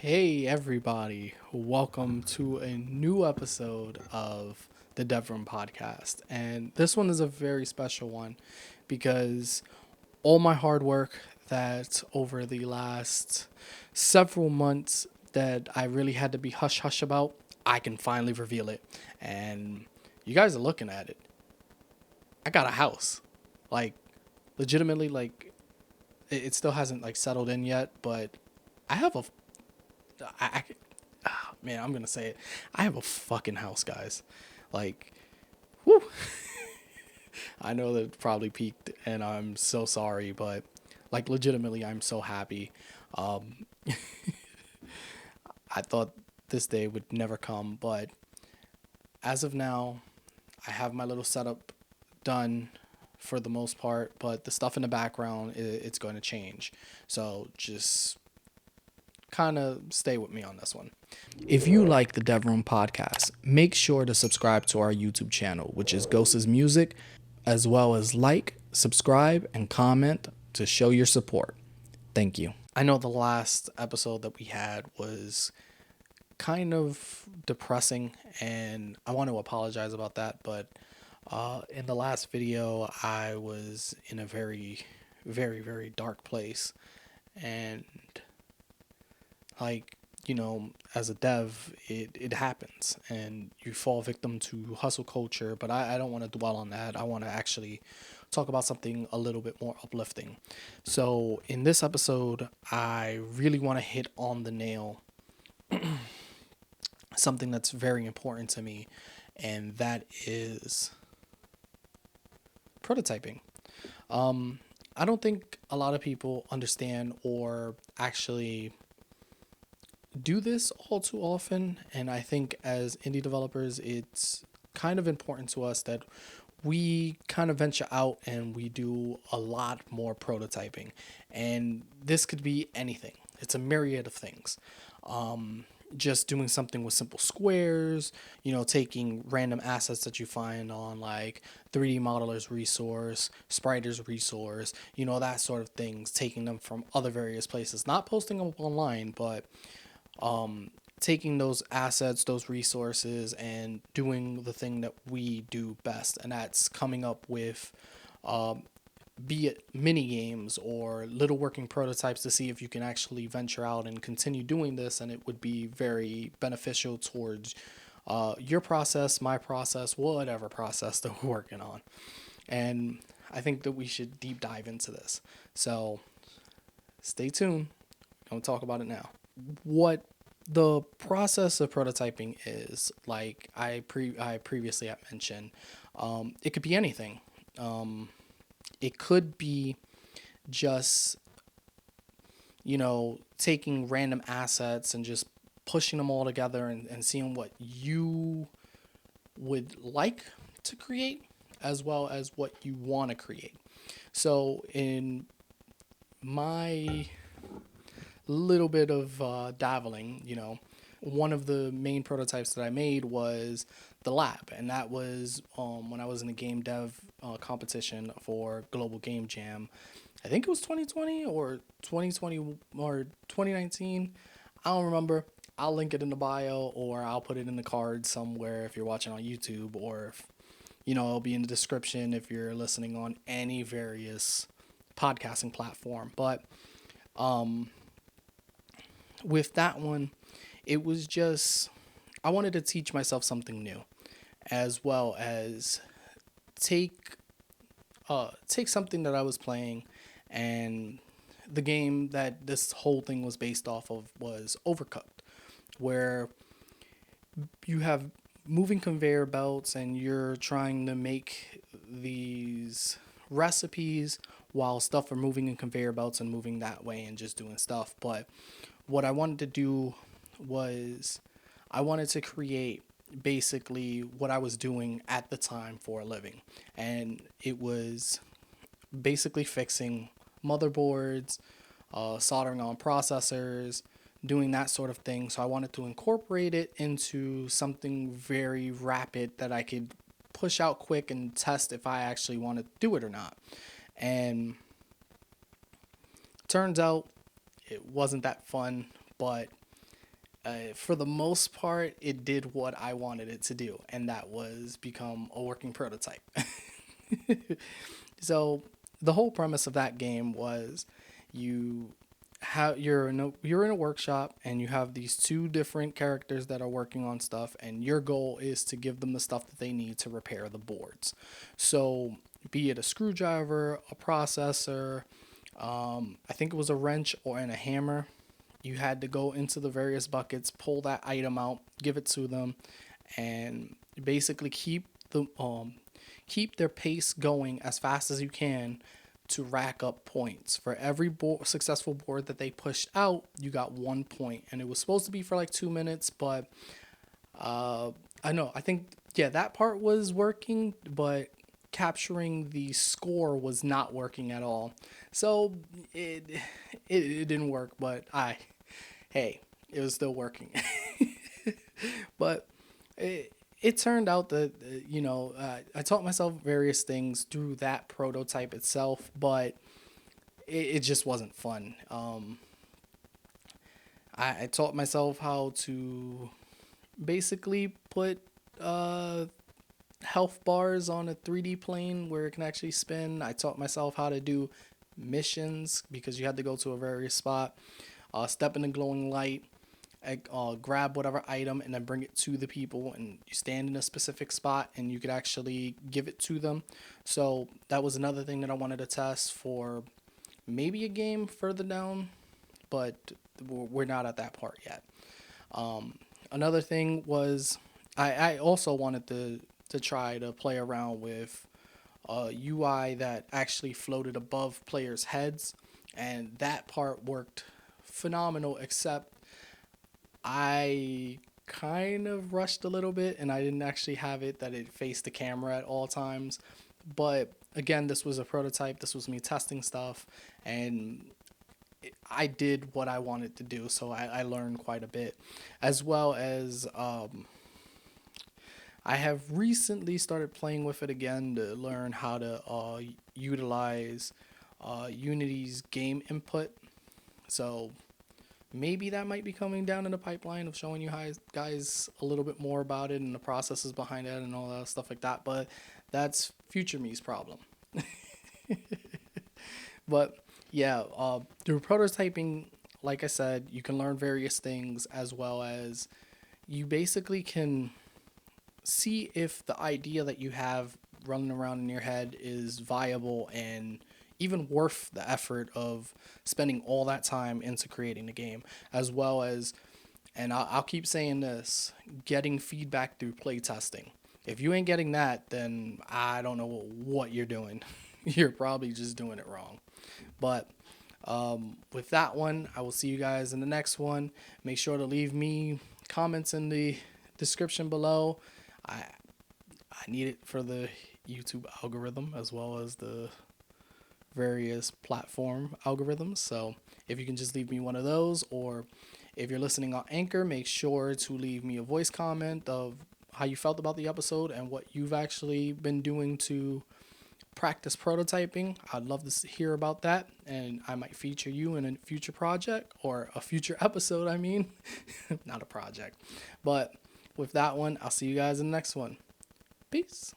Hey everybody, welcome to a new episode of the Dev Room podcast. And this one is a very special one because all my hard work that over the last several months that I really had to be hush hush about, I can finally reveal it. And you guys are looking at it. I got a house. Like legitimately it still hasn't settled in yet, but I have a I man, I'm gonna say it. I have a fucking house, guys. Like, whew. I know that it probably peaked, and I'm so sorry, but legitimately, I'm so happy. Um, I thought this day would never come, but as of now, I have my little setup done for the most part, but the stuff in the background, it's going to change. So just kind of stay with me on this one. If you like the Dev Room podcast, make sure to subscribe to our YouTube channel, which is GhostszMusic, as well as subscribe, and comment to show your support. Thank you. I know the last episode that we had was kind of depressing, and I want to apologize about that, but in the last video, I was in a very, very, very dark place, and as a dev, it happens and you fall victim to hustle culture. But I don't want to dwell on that. I want to actually talk about something a little bit more uplifting. So, in this episode, I really want to hit on the nail something that's very important to me, and that is prototyping. I don't think a lot of people understand or actually do this all too often, and I think as indie developers it's kind of important to us that we kind of venture out and we do a lot more prototyping. And this could be anything, it's a myriad of things. Just doing something with simple squares, taking random assets that you find on 3D modeler's resource, spriter's resource, that sort of things, taking them from other various places, not posting them online, but taking those assets, those resources, and doing the thing that we do best, and that's coming up with, be it mini games or little working prototypes to see if you can actually venture out and continue doing this, and it would be very beneficial towards your process, my process, whatever process that we're working on. And I think that we should deep dive into this. So stay tuned. I'm gonna talk about it now. What the process of prototyping is, like I previously had mentioned, it could be anything. It could be just taking random assets and just pushing them all together and seeing what you would like to create as well as what you want to create. So in my little bit of dabbling, one of the main prototypes that I made was the lab, and that was when I was in a game dev competition for Global Game Jam. I think it was 2020 or 2020 or 2019. I don't remember. I'll link it in the bio, or I'll put it in the card somewhere if you're watching on YouTube, or if, it'll be in the description if you're listening on any various podcasting platform. But with that one, it was just, I wanted to teach myself something new, as well as take take something that I was playing, and the game that this whole thing was based off of was Overcooked, where you have moving conveyor belts and you're trying to make these recipes while stuff are moving in conveyor belts and moving that way and just doing stuff. But what I wanted to do was I wanted to create basically what I was doing at the time for a living. And it was basically fixing motherboards, soldering on processors, doing that sort of thing. So I wanted to incorporate it into something very rapid that I could push out quick and test if I actually want to do it or not. And turns out it wasn't that fun, but For the most part, it did what I wanted it to do, and that was become a working prototype. So the whole premise of that game was you you're in a workshop and you have these two different characters that are working on stuff, and your goal is to give them the stuff that they need to repair the boards. So be it a screwdriver, a processor, I think it was a wrench or and a hammer. You had to go into the various buckets, pull that item out, give it to them, and basically keep their pace going as fast as you can to rack up points. For every successful board that they pushed out, you got 1 point, and it was supposed to be for like 2 minutes, but I know I think yeah that part was working, but capturing the score was not working at all. So it it didn't work, but hey, it was still working. But it turned out that I taught myself various things through that prototype itself, but it just wasn't fun. I taught myself how to basically put health bars on a 3D plane where it can actually spin. I taught myself how to do missions because you had to go to a various spot, step in the glowing light, grab whatever item and then bring it to the people, and you stand in a specific spot and you could actually give it to them. So that was another thing that I wanted to test for maybe a game further down, but we're not at that part yet. Another thing was I also wanted to try to play around with a UI that actually floated above players' heads, and that part worked phenomenal, except I kind of rushed a little bit and I didn't actually have it that it faced the camera at all times. But again, this was a prototype, this was me testing stuff, and I did what I wanted to do, so I learned quite a bit. As well as I have recently started playing with it again to learn how to utilize Unity's game input. So maybe that might be coming down in the pipeline of showing you guys a little bit more about it and the processes behind it and all that stuff like that. But that's future me's problem. But yeah, through prototyping, like I said, you can learn various things, as well as you basically can see if the idea that you have running around in your head is viable and even worth the effort of spending all that time into creating the game, as well as, and I'll keep saying this, getting feedback through playtesting. If you ain't getting that, then I don't know what you're doing. You're probably just doing it wrong. But with that one, I will see you guys in the next one. Make sure to leave me comments in the description below. I need it for the YouTube algorithm as well as the various platform algorithms. So if you can just leave me one of those, or if you're listening on Anchor, make sure to leave me a voice comment of how you felt about the episode and what you've actually been doing to practice prototyping. I'd love to hear about that, and I might feature you in a future project, or a future episode, I mean. Not a project. But with that one, I'll see you guys in the next one. Peace.